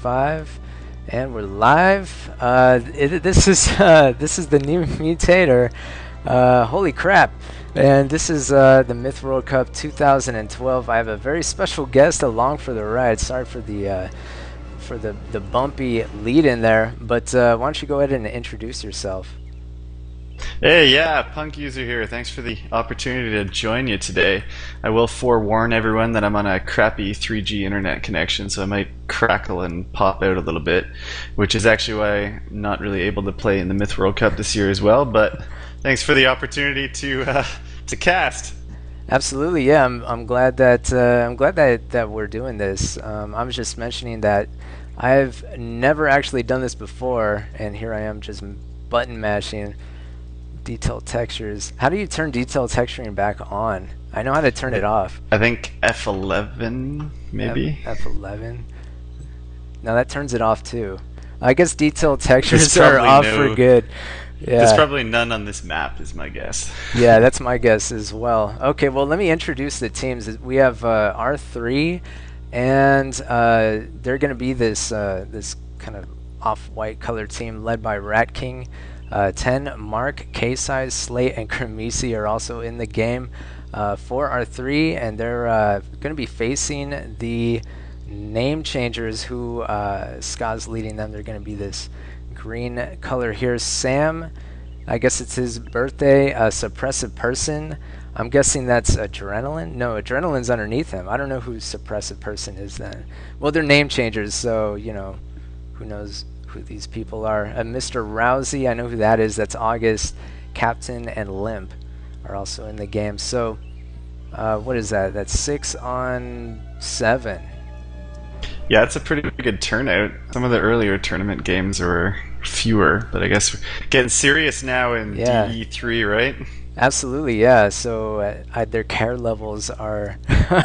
5, and we're live. This is the NewMutator. Holy crap! And this is the Myth World Cup 2012. I have a very special guest along for the ride. Sorry for the bumpy lead in there, but why don't you go ahead and introduce yourself? Hey, yeah, PunkUser here. Thanks for the opportunity to join you today. I will forewarn everyone that I'm on a crappy 3G internet connection, so I might crackle and pop out a little bit, which is actually why I'm not really able to play in the Myth World Cup this year as well. But thanks for the opportunity to cast. Absolutely, yeah. I'm glad that we're doing this. I was just mentioning that I've never actually done this before, and here I am just button mashing. Detail textures. How do you turn detail texturing back on? I know how to turn it off. I think F11 maybe. F11. No, that turns it off too. I guess detail textures are off for good. Yeah. There's probably none on this map, is my guess. Yeah, that's my guess as well. Okay, well, let me introduce the teams. We have R3, and they're going to be this kind of off-white color team led by Rat King. 10, Mark, K-Size, Slate, and Kremisi are also in the game for R3, and they're going to be facing the name changers who Ska's leading them. They're going to be this green color here. Sam, I guess it's his birthday, Suppressive Person. I'm guessing that's Adrenaline. No, Adrenaline's underneath him. I don't know who Suppressive Person is then. Well, they're name changers, so, you know, who knows who these people are. Mr. Rousey, I know who that is. That's August. Captain and Limp are also in the game. So, what is that? That's 6 on 7. Yeah, it's a pretty good turnout. Some of the earlier tournament games were fewer, but I guess we're getting serious now in DE3, right? Absolutely, yeah. So their care levels are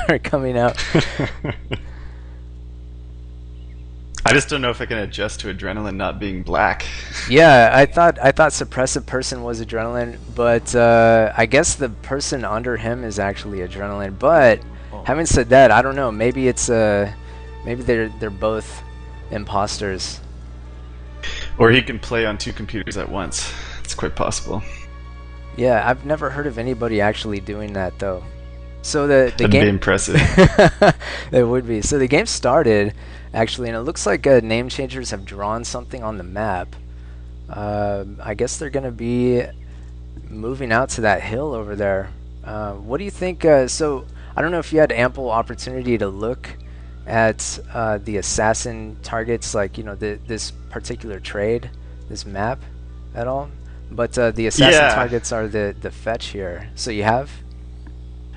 are coming up. I just don't know if I can adjust to Adrenaline not being black. Yeah, I thought Suppressive Person was Adrenaline, but I guess the person under him is actually Adrenaline. But having said that, I don't know. Maybe it's maybe they're both imposters. Or he can play on 2 computers at once. It's quite possible. Yeah, I've never heard of anybody actually doing that though. So the That'd game be impressive. It would be. So the game started actually, and it looks like name changers have drawn something on the map. I guess they're going to be moving out to that hill over there. What do you think? So I don't know if you had ample opportunity to look at the assassin targets, like, you know, this particular trade, this map at all. But the assassin targets are the fetch here. So you have?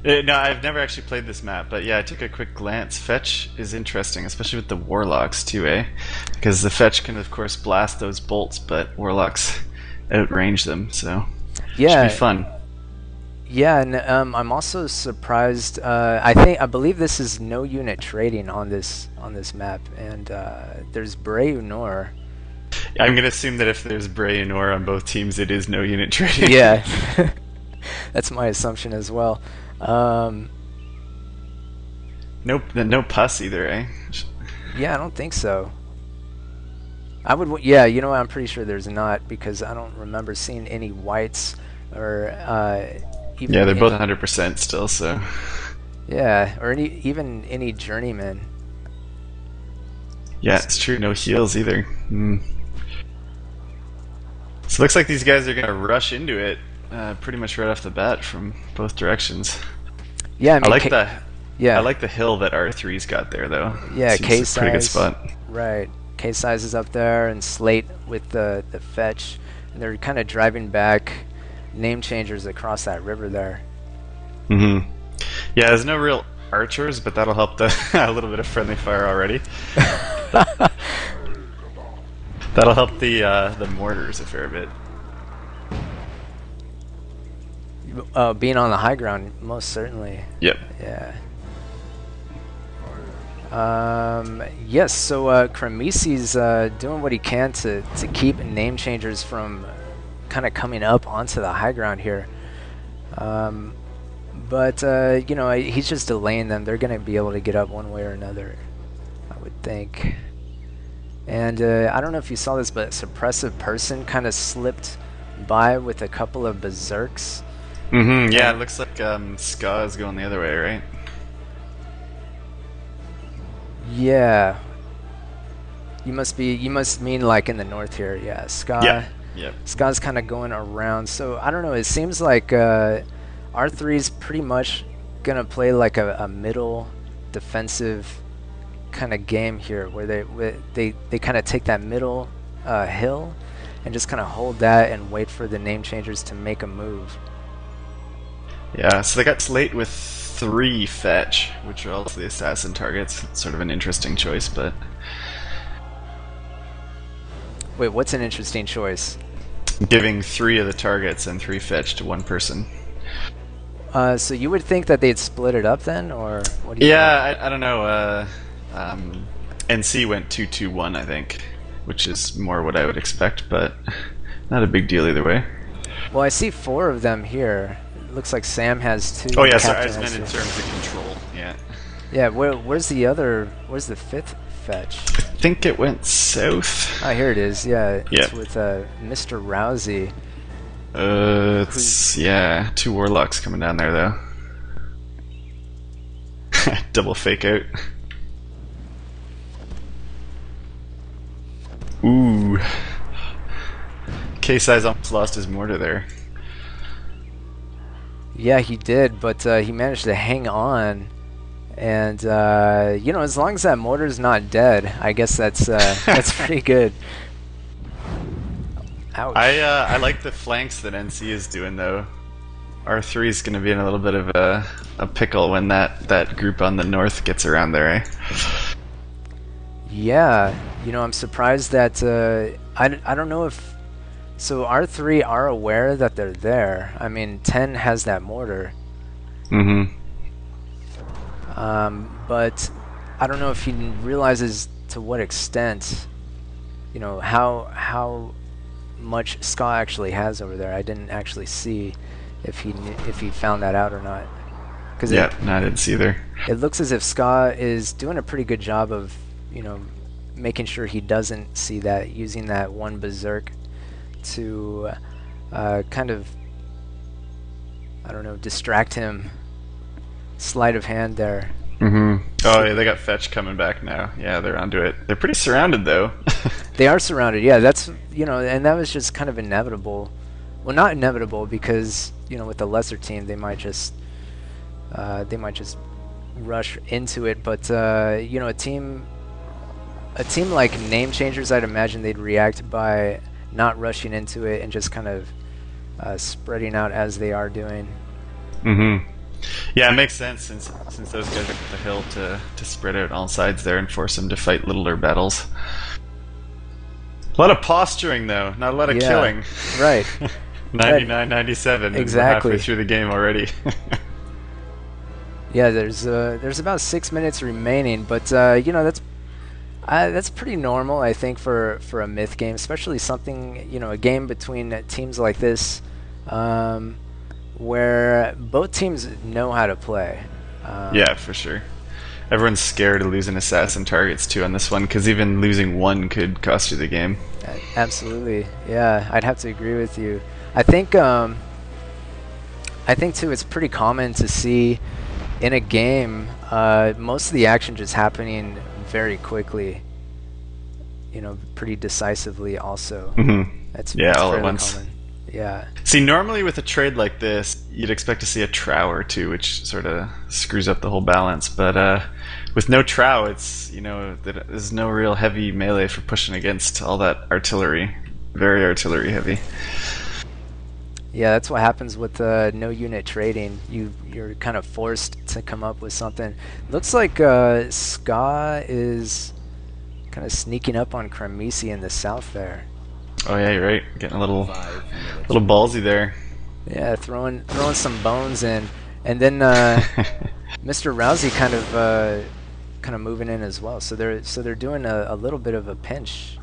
No, I've never actually played this map, but yeah, I took a quick glance. Fetch is interesting, especially with the Warlocks too, eh? Because the Fetch can, of course, blast those bolts, but Warlocks outrange them, so yeah, should be fun. Yeah, and I'm also surprised. I believe this is no unit trading on this map, and there's Bray Unor. I'm gonna assume that if there's Bray Unor on both teams, it is no unit trading. Yeah, that's my assumption as well. No pus either, eh? Yeah, I don't think so. Yeah, you know, I'm pretty sure there's not, because I don't remember seeing any whites or even. Yeah, they're both 100% still, so. Yeah, or even any journeymen. Yeah, it's true. No heals either. So it looks like these guys are gonna rush into it. Pretty much right off the bat from both directions. Yeah, I mean, I like the hill that R3's got there, though. Yeah, K-Size, pretty good spot. Right, K-Size is up there, and Slate with the fetch, and they're kind of driving back name changers across that river there. Yeah, there's no real archers, but that'll help a little bit of friendly fire already. That'll help the mortars a fair bit. Being on the high ground, most certainly. Yep. Yeah. Yes, so Kremisi's doing what he can to keep name changers from kind of coming up onto the high ground here. But, you know, he's just delaying them. They're going to be able to get up one way or another, I would think. And I don't know if you saw this, but Suppressive Person kind of slipped by with a couple of berserks. Yeah, it looks like Ska is going the other way, right? Yeah. You must mean like in the north here, yeah. Ska. Yeah. Yep. Ska's kind of going around. So I don't know. It seems like R3's pretty much gonna play like a middle defensive kind of game here, where they kind of take that middle hill and just kind of hold that and wait for the name changers to make a move. Yeah. So they got Slate with 3 fetch, which are also the assassin targets. It's sort of an interesting choice, but. Wait, what's an interesting choice? Giving 3 of the targets and 3 fetch to one person. So you would think that they'd split it up then, or what do you think? I don't know. NC went 2-2-1, I think, which is more what I would expect, but not a big deal either way. Well, I see 4 of them here. It looks like Sam has 2. Oh yeah, sorry, I just meant in terms of control. Yeah. Yeah. Where's the other? Where's the 5th fetch? I think it went south. Oh, here it is. Yeah. Yeah. It's with Mr. Rousey. It's yeah, 2 warlocks coming down there though. Double fake out. Ooh. K-Size almost lost his mortar there. Yeah, he did, but he managed to hang on. And you know, as long as that mortar's not dead, I guess that's that's pretty good. Ouch. I like the flanks that NC is doing though. R3 is going to be in a little bit of a pickle when that group on the north gets around there, eh? Yeah, you know, I'm surprised that I don't know if so R3 are aware that they're there. I mean, 10 has that mortar. But I don't know if he realizes to what extent, you know, how much Ska actually has over there. I didn't actually see if he found that out or not. Yeah, no, I didn't see either. It looks as if Ska is doing a pretty good job of, you know, making sure he doesn't see that, using that one berserk to kind of, I don't know, distract him. Sleight of hand there. Oh yeah, they got fetch coming back now. Yeah, they're onto it. They're pretty surrounded though. They are surrounded. Yeah, that's, you know, and that was just kind of inevitable. Well, not inevitable because, you know, with the lesser team they might just rush into it. But you know, a team like Name Changers, I'd imagine they'd react by not rushing into it and just kind of spreading out as they are doing. Yeah, it makes sense since those guys are at the hill to spread out all sides there and force them to fight littler battles. A lot of posturing though, not a lot of killing. Right. 99-97. Exactly. We're halfway through the game already. Yeah, there's about 6 minutes remaining, but you know, that's pretty normal, I think, for a myth game, especially something, you know, a game between teams like this, where both teams know how to play. Yeah, for sure. Everyone's scared of losing assassin targets too on this one, because even losing one could cost you the game. Absolutely, yeah, I'd have to agree with you. I think too, it's pretty common to see in a game most of the action just happening very quickly. You know, pretty decisively also. That's all at once. Common. Yeah. See, normally with a trade like this, you'd expect to see a trow or two, which sort of screws up the whole balance. But with no trow, it's, you know, there's no real heavy melee for pushing against all that artillery. Very artillery heavy. Yeah, that's what happens with no unit trading. You're kind of forced to come up with something. Looks like Ska is kind of sneaking up on Kremisi in the south there. Oh yeah, you're right. Getting a little ballsy there. Yeah, throwing some bones in, and then Mr. Rousey kind of moving in as well. So they're doing a little bit of a pinch.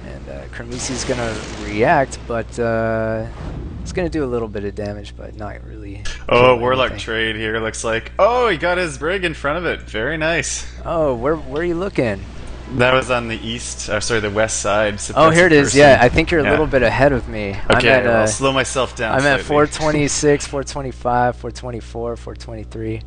And Kramisi's gonna react, but it's gonna do a little bit of damage, but not really. Oh, Warlock anything. trade here looks like. Oh, he got his brig in front of it. Very nice. Oh, where are you looking? That was on the east, sorry, the west side. Oh, here it is. Yeah, I think you're a little bit ahead of me. Okay, I'm at, I'll slow myself down. I'm slightly. at 426, 425, 424, 423.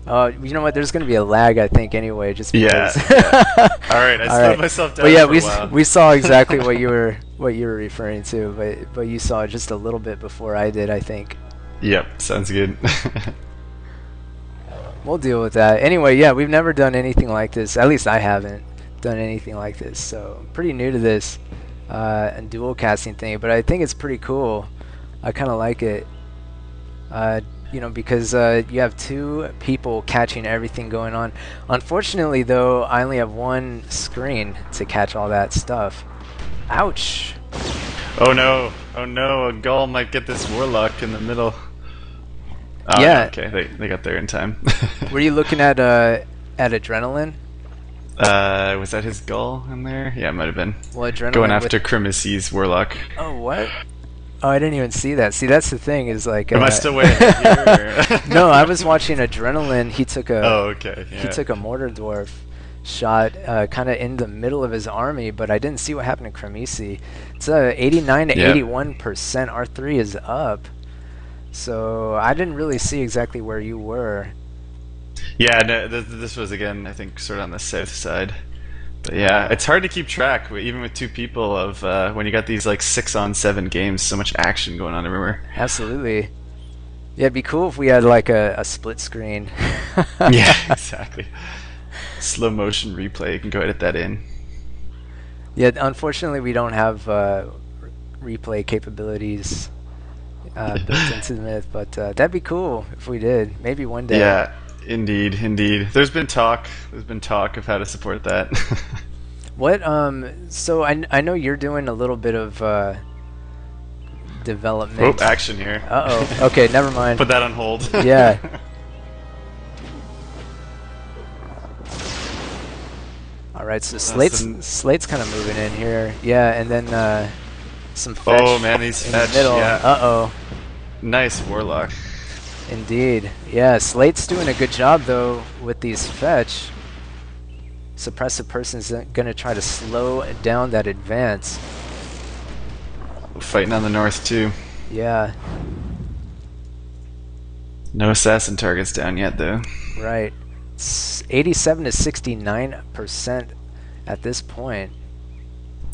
Oh, you know what? There's going to be a lag, I think, anyway, just because. Yeah. All right, I slowed myself down. But yeah, for a while. we saw exactly what you were referring to, but you saw it just a little bit before I did, I think. Yep, sounds good. We'll deal with that. Anyway, yeah, we've never done anything like this. At least I haven't done anything like this, so I'm pretty new to this and dual casting thing, but I think it's pretty cool. I kind of like it. You know, because you have two people catching everything going on. Unfortunately, though, I only have one screen to catch all that stuff. Ouch! Oh no! Oh no! A Gull might get this Warlock in the middle. Oh, yeah. No, okay, they got there in time. Were you looking at Adrenaline? Was that his Gull in there? Yeah, it might have been. Well, Adrenaline going after Kramisi's Warlock. Oh, what? Oh, I didn't even see that. See, that's the thing is like. Am I still waiting here? No, I was watching Adrenaline. He took a. Oh, okay. Yeah. He took a mortar dwarf shot, kind of in the middle of his army, but I didn't see what happened to Kramisi. It's 89 to 81%. R3 is up, so I didn't really see exactly where you were. Yeah, no, this was again, I think, sort of on the south side. But yeah, it's hard to keep track, even with two people, of when you got these like 6-on-7 games, so much action going on everywhere. Absolutely. Yeah, it'd be cool if we had like a split screen. Yeah, exactly. Slow motion replay, you can go edit that in. Yeah, unfortunately we don't have replay capabilities built into the myth, but that'd be cool if we did. Maybe one day. Yeah. Indeed, indeed. There's been talk of how to support that. What so I know you're doing a little bit of development. Oh, action here. Uh-oh. Okay, never mind. Put that on hold. Yeah. All right, so Slate's kind of moving in here. Yeah, and then some fetch. Oh man, these in fetch. the middle. Yeah. Uh-oh. Nice Warlock. Indeed. Yeah, Slate's doing a good job, though, with these fetch. Suppressive Person's going to try to slow down that advance. Fighting on the north, too. Yeah. No assassin targets down yet, though. Right. It's 87 to 69% at this point.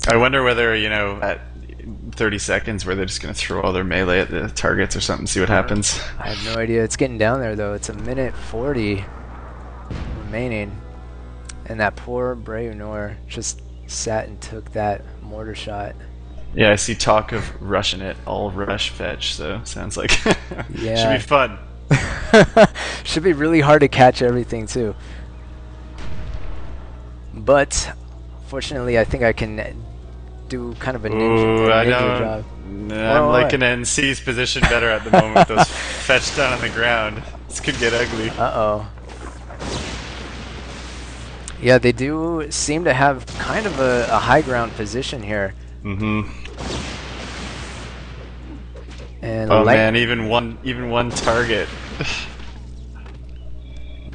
I wonder whether, you know, at 30 seconds where they're just going to throw all their melee at the targets or something, see what happens. I have no idea. It's getting down there, though. It's a minute 40 remaining. And that poor Brayunor just sat and took that mortar shot. Yeah, I see talk of rushing it. All rush fetch, so sounds like yeah. should be fun. Should be really hard to catch everything, too. But, fortunately, I think I can do kind of a ninja job. I'm liking NC's position better at the moment. Those fetch down on the ground. This could get ugly. Uh-oh. Yeah, they do seem to have kind of a high ground position here. Mm-hmm. And oh man, even one target.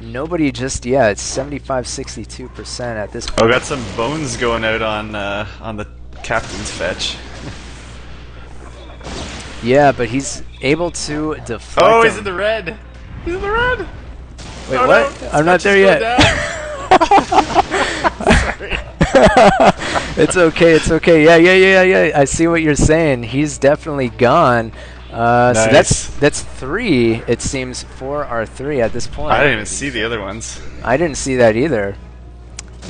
Nobody just yet. It's 75-62% at this point. Oh, got some bones going out on the captain's fetch. Yeah, but he's able to deflect. Oh, he's in the red. He's in the red. Wait, oh, what? No. I'm not there yet. Sorry. It's okay. It's okay. Yeah. I see what you're saying. He's definitely gone. Nice. So that's 3. It seems for R3 at this point. I didn't even see the other ones. I didn't see that either.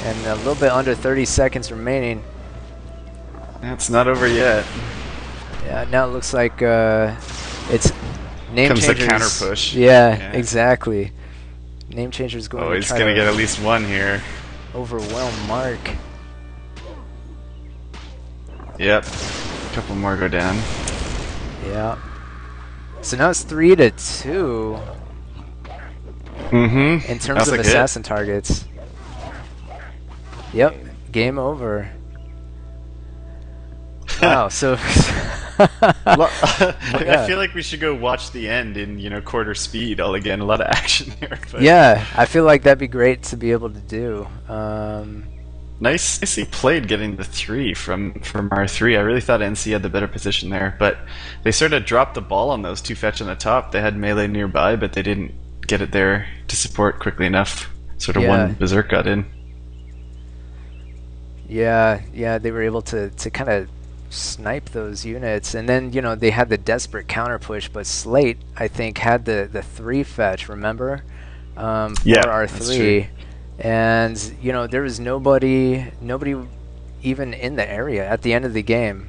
And a little bit under 30 seconds remaining. It's not over yet. Yeah, now it looks like it's name Comes changers. the counter push. Yeah, exactly. Name changers going. Oh, to he's try gonna to get at least one here. overwhelm Mark. Yep. A couple more go down. Yeah. So now it's 3 to 2 Mm-hmm. in terms of assassin targets. Yep. Game over. Wow. So. I Yeah. feel like we should go watch the end in quarter speed all again. A lot of action there, but Yeah, I feel like that'd be great to be able to do. nicely played getting the 3 from R3. I really thought NC had the better position there, but they sort of dropped the ball on those 2 fetch on the top. They had melee nearby, but they didn't get it there to support quickly enough. Sort of Yeah. one berserk got in. Yeah, they were able to kind of snipe those units, and then they had the desperate counter push, but Slate I think had the 3 fetch. Remember, Yeah, for that's true. R3, and there was nobody even in the area at the end of the game.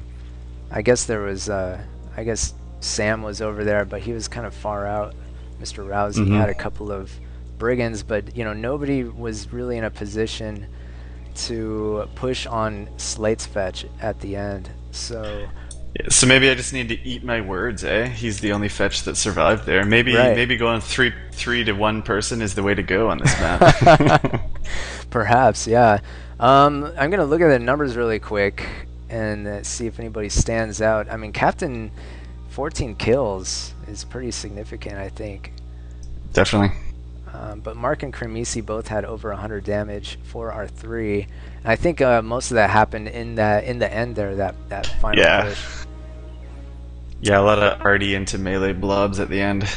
I guess there was I guess Sam was over there, but he was kind of far out. Mr. Rousey Hmm. had a couple of brigands, but nobody was really in a position to push on Slate's fetch at the end. So Yeah, so maybe I just need to eat my words, eh? He's the only fetch that survived there. Maybe right. maybe going three to 1 person is the way to go on this map. Perhaps, yeah. I'm gonna look at the numbers really quick and see if anybody stands out. I mean, Captain 14 kills is pretty significant, I think. Definitely. But Mark and Cremisi both had over 100 damage for R3. And I think most of that happened in the end there, that final Yeah. push. Yeah, a lot of arty into melee blobs at the end.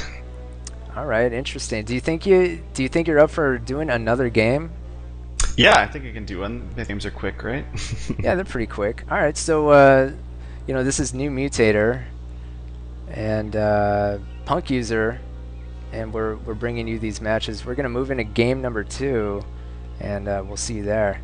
All right, interesting. Do you think you're up for doing another game? Yeah, I think I can do one. The games are quick, right? Yeah, they're pretty quick. All right, so this is NewMutator and PunkUser, and we're bringing you these matches. We're gonna move into game number 2, and we'll see you there.